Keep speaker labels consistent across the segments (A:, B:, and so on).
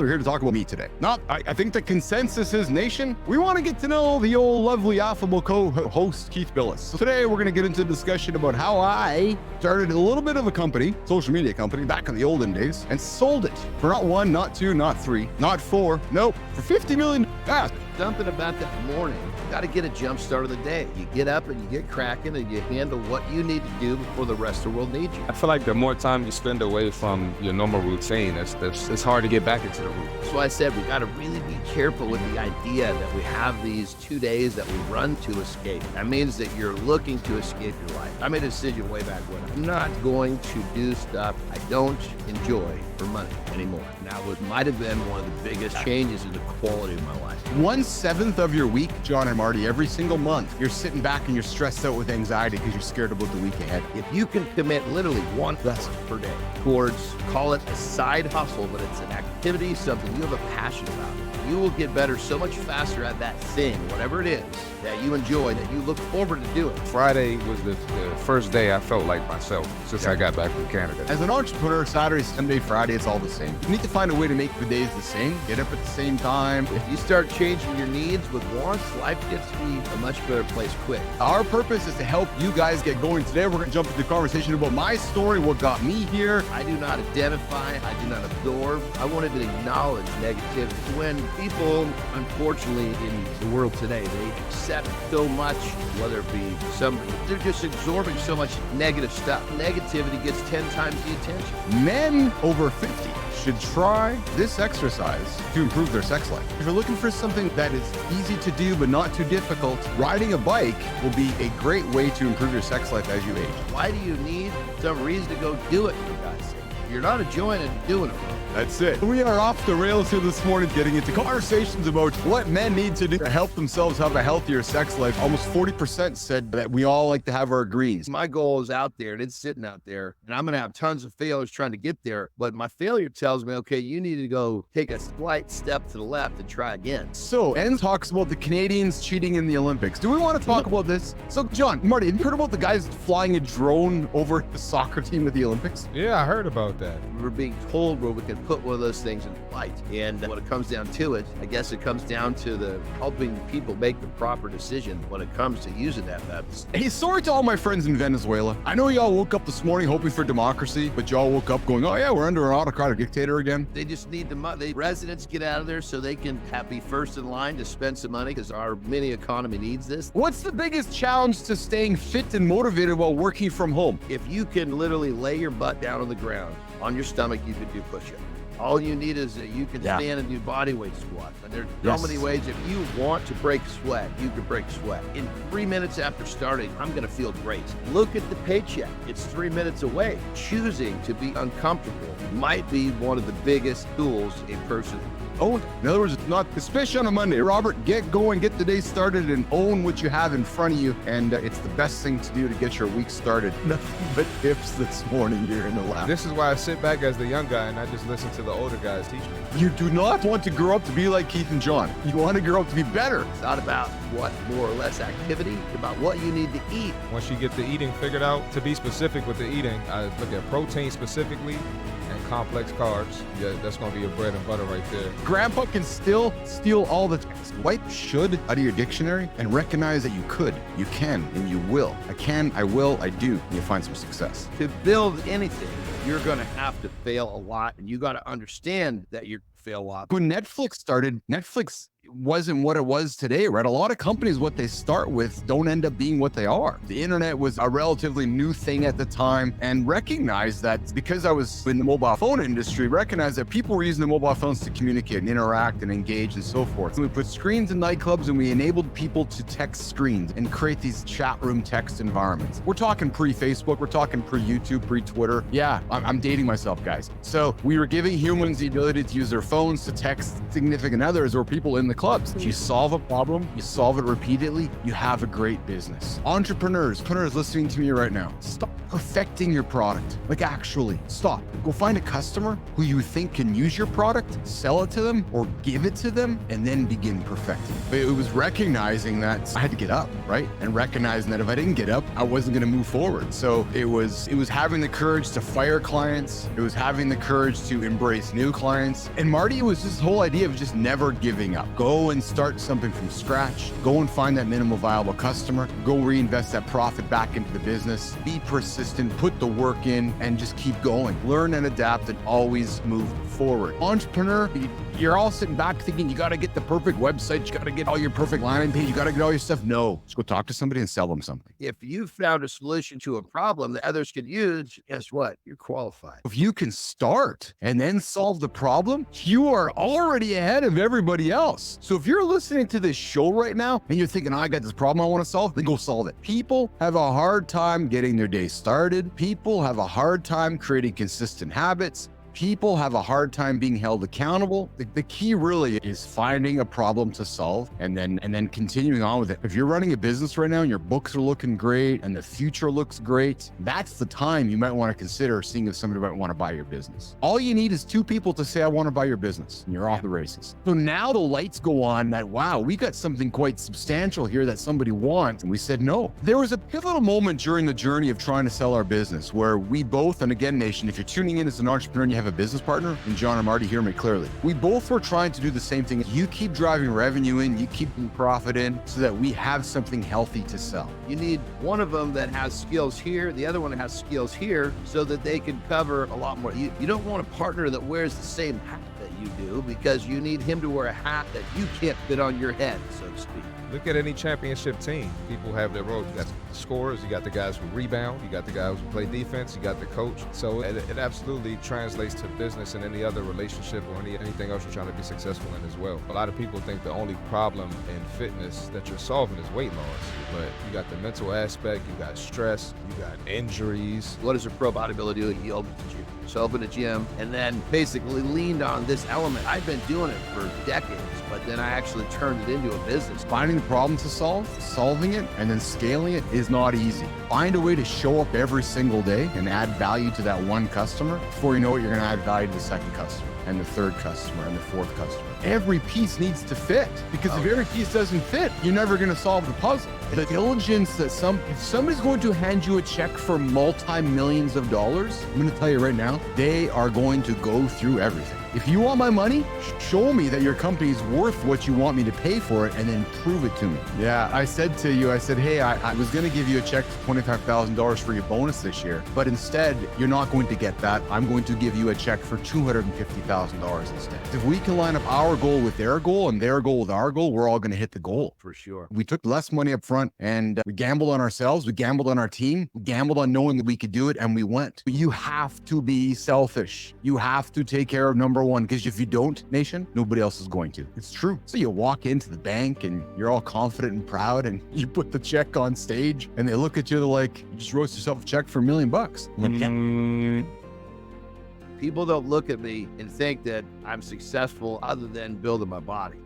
A: We're here to talk about me today. I think the consensus is, nation, we want to get to know the old lovely affable co-host Keith Bilous. So today we're going to get into a discussion about how I started a little bit of a company, social media company, back in the olden days, and sold it for not one, not two, not three, not four, nope, for $50 million.
B: Something about that morning, you got to get a jump start of the day. You get up and you get cracking and you handle what you need to do before the rest of the world needs you.
C: I feel like the more time you spend away from your normal routine, it's hard to get back into the routine.
B: That's why I said we got to really be careful with the idea that we have these 2 days that we run to escape. That means that you're looking to escape your life. I made a decision way back when. I'm not going to do stuff I don't enjoy for money anymore. And that might have been one of the biggest changes in the quality of my life.
A: 1/7 of your week, John and Marty, every single month, you're sitting back and you're stressed out with anxiety because you're scared about the week ahead.
B: If you can commit literally 1 lesson per day towards, call it a side hustle, but it's an activity, something you have a passion about, you will get better so much faster at that thing, whatever it is, that you enjoy, that you look forward to doing.
C: Friday was the first day I felt like myself since I got back from Canada.
A: As an entrepreneur, Saturday, Sunday, Friday, it's all the same. You need to find a way to make the days the same, get up at the same time.
B: If you start changing your needs with wants, life gets to be a much better place quick.
A: Our purpose is to help you guys get going. Today, we're going to jump into the conversation about my story, what got me here.
B: I do not identify, I do not absorb. I wanted to acknowledge negativity. When people, unfortunately, in the world today, they accept so much, whether it be somebody, they're just absorbing so much negative stuff. Negativity gets 10 times the attention.
A: Men over 50 should try this exercise to improve their sex life. If you're looking for something that is easy to do but not too difficult, riding a bike will be a great way to improve your sex life as you age.
B: Why do you need some reason to go do it, for God's sake? You're not enjoying it, doing it wrong.
A: That's it. We are off the rails here this morning, getting into conversations about what men need to do to help themselves have a healthier sex life. Almost 40% said that we all like to have our greens.
B: My goal is out there and it's sitting out there, and I'm going to have tons of failures trying to get there. But my failure tells me, okay, you need to go take a slight step to the left and try again.
A: So, N talks about the Canadians cheating in the Olympics. Do we want to talk about this? So, John, Marty, have you heard about the guys flying a drone over the soccer team at the Olympics?
C: Yeah, I heard about that.
B: We're being told where we can put one of those things in flight. And when it comes down to it, I guess it comes down to the helping people make the proper decision when it comes to using that method.
A: Hey, sorry to all my friends in Venezuela. I know y'all woke up this morning hoping for democracy, but y'all woke up going, oh yeah, we're under an autocratic dictator again.
B: They just need the residents get out of there so they can be first in line to spend some money because our mini economy needs this.
A: What's the biggest challenge to staying fit and motivated while working from home?
B: If you can literally lay your butt down on the ground, on your stomach, you can do push-ups. All you need is that you can stand and do body weight squats. And there's so many ways. If you want to break sweat, you can break sweat. In 3 minutes after starting, I'm going to feel great. Look at the paycheck. It's 3 minutes away. Choosing to be uncomfortable might be one of the biggest tools a person.
A: Own. In other words, not especially on a Monday. Robert, get going, get the day started, and own what you have in front of you. And it's the best thing to do to get your week started. Nothing but tips this morning here in the lab.
C: This is why I sit back as the young guy and I just listen to the older guys teach me.
A: You do not want to grow up to be like Keith and John. You want to grow up to be better.
B: It's not about what more or less activity. It's about what you need to eat.
C: Once you get the eating figured out, to be specific with the eating, I look at protein specifically and complex carbs. Yeah, that's going to be your bread and butter right there.
A: Grandpa can still steal all the text. Wipe should out of your dictionary and recognize that you could, you can, and you will. I can, I will, I do. And you'll find some success.
B: To build anything, you're going to have to fail a lot, and you got to understand that you fail a lot.
A: When Netflix started, Netflix wasn't what it was today, right? A lot of companies, what they start with don't end up being what they are. The internet was a relatively new thing at the time, and recognized that because I was in the mobile phone industry, recognized that people were using the mobile phones to communicate and interact and engage and so forth. And we put screens in nightclubs and we enabled people to text screens and create these chat room text environments. We're talking pre-Facebook, we're talking pre-YouTube, pre-Twitter. Yeah, I'm dating myself, guys. So we were giving humans the ability to use their phones to text significant others or people in the clubs. If you solve a problem, you solve it repeatedly, you have a great business. Entrepreneurs listening to me right now, stop perfecting your product. Like actually stop, go find a customer who you think can use your product, sell it to them or give it to them, and then begin perfecting. But it was recognizing that I had to get up, right? And recognizing that if I didn't get up, I wasn't going to move forward. So it was having the courage to fire clients. It was having the courage to embrace new clients. And Marty, it was this whole idea of just never giving up. Go and start something from scratch. Go and find that minimal viable customer. Go reinvest that profit back into the business. Be persistent, put the work in, and just keep going. Learn and adapt and always move forward. Entrepreneur, you're all sitting back thinking you got to get the perfect website, you got to get all your perfect landing page, you got to get all your stuff. No, just go talk to somebody and sell them something.
B: If you found a solution to a problem that others could use, guess what? You're qualified.
A: If you can start and then solve the problem, you are already ahead of everybody else. So if you're listening to this show right now and you're thinking, I got this problem I want to solve, then go solve it. People have a hard time getting their day started. People have a hard time creating consistent habits. People have a hard time being held accountable. The key really is finding a problem to solve and then continuing on with it. If you're running a business right now and your books are looking great and the future looks great, that's the time you might want to consider seeing if somebody might want to buy your business. All you need is 2 people to say, I want to buy your business, and you're off the races. So now the lights go on that, wow, we got something quite substantial here that somebody wants. And we said no. There was a pivotal moment during the journey of trying to sell our business where we both, and again, nation, if you're tuning in as an entrepreneur and you have a business partner, and John and Marty, hear me clearly. We both were trying to do the same thing. You keep driving revenue in, you keep profit in so that we have something healthy to sell.
B: You need one of them that has skills here, the other one has skills here so that they can cover a lot more. You don't want a partner that wears the same hat that you do because you need him to wear a hat that you can't fit on your head, so to speak.
C: Look at any championship team. People have their role. You got the scorers, you got the guys who rebound, you got the guys who play defense, you got the coach. So it absolutely translates to business and any other relationship or anything else you're trying to be successful in as well. A lot of people think the only problem in fitness that you're solving is weight loss, but you got the mental aspect, you got stress, you got injuries.
B: What does a pro bodybuilder do? He opens the gym. So opened a gym and then basically leaned on this element. I've been doing it for decades, but then I actually turned it into a business.
A: Finding the problem to solve, solving it, and then scaling it is not easy. Find a way to show up every single day and add value to that one customer. Before you know it, you're going to add value to the second customer and the third customer and the fourth customer. Every piece needs to fit because if every piece doesn't fit, you're never going to solve the puzzle. The diligence that if somebody's going to hand you a check for multi-millions of dollars, I'm going to tell you right now, they are going to go through everything. If you want my money, show me that your company is worth what you want me to pay for it and then prove it to me. Yeah, I said to you, hey, I was going to give you a check for $25,000 for your bonus this year, but instead, you're not going to get that. I'm going to give you a check for $250,000 instead. If we can line up our goal with their goal and their goal with our goal, we're all going to hit the goal.
B: For sure.
A: We took less money up front and we gambled on ourselves. We gambled on our team. We gambled on knowing that we could do it, and we went. You have to be selfish. You have to take care of number one, because if you don't, nation, nobody else is going to. It's true. So you walk into the bank and you're all confident and proud and you put the check on stage and they look at you, they're like, you just wrote yourself a check for $1 million.
B: People don't look at me and think that I'm successful other than building my body.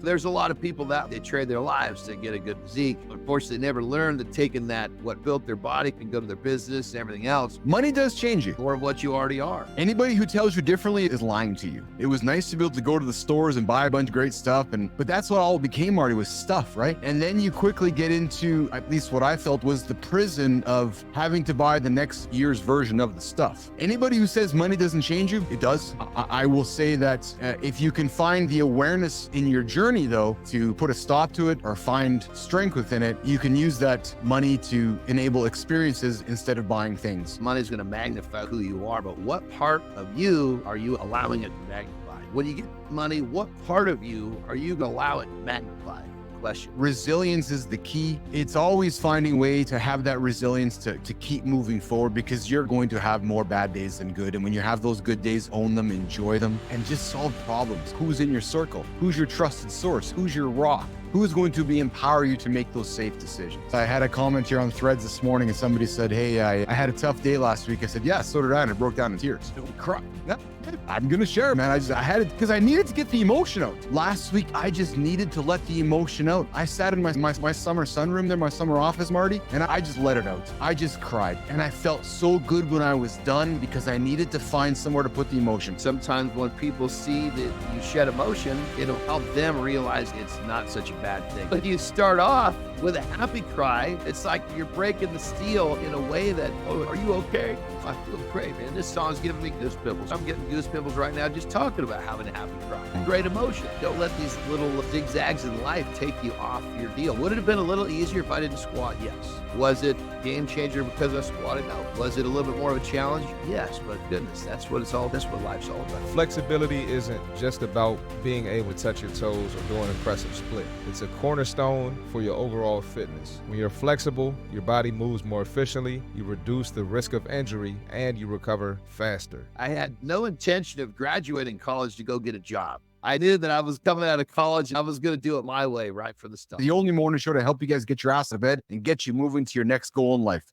B: There's a lot of people that they trade their lives to get a good physique. Unfortunately, they never learned that taking that, what built their body, can go to their business and everything else.
A: Money does change you.
B: Or what you already are.
A: Anybody who tells you differently is lying to you. It was nice to be able to go to the stores and buy a bunch of great stuff, but that's what all it became, Marty, was stuff, right? And then you quickly get into, at least what I felt was the prison of having to buy the next year's version of the stuff. Anybody who says money doesn't change you, it does. I will say that if you can find the awareness in your journey, though, to put a stop to it or find strength within it, you can use that money to enable experiences instead of buying things.
B: Money's going to magnify who you are, but what part of you are you allowing it to magnify? When you get money, what part of you are you going to allow it to magnify? Question.
A: Resilience is the key. It's always finding a way to have that resilience to keep moving forward, because you're going to have more bad days than good. And when you have those good days, own them, enjoy them, and just solve problems. Who's in your circle? Who's your trusted source? Who's your rock? Who is going to empower you to make those safe decisions? I had a comment here on Threads this morning and somebody said, hey, I had a tough day last week. I said, yeah, so did I, and I broke down in tears. Cry. Yeah. I'm going to share, man. I had it because I needed to get the emotion out. Last week, I just needed to let the emotion out. I sat in my summer sunroom there, my summer office, Marty, and I just let it out. I just cried. And I felt so good when I was done because I needed to find somewhere to put the emotion.
B: Sometimes when people see that you shed emotion, it'll help them realize it's not such a bad thing. But you start off with a happy cry, it's like you're breaking the steel in a way that, oh, are you okay? I feel great, man. This song's giving me goose pimples. I'm getting goose pimples right now just talking about having a happy cry. Great emotion. Don't let these little zigzags in life take you off your deal. Would it have been a little easier if I didn't squat? Yes. Was it game changer because I squatted? No. Was it a little bit more of a challenge? Yes, but goodness, that's what life's all about.
C: Flexibility isn't just about being able to touch your toes or do an impressive split. It's a cornerstone for your overall fitness. When you're flexible, your body moves more efficiently, you reduce the risk of injury, and you recover faster.
B: I had no intention of graduating college to go get a job. I knew that I was coming out of college and I was going to do it my way right from the start.
A: The only morning show to help you guys get your ass out of bed and get you moving to your next goal in life.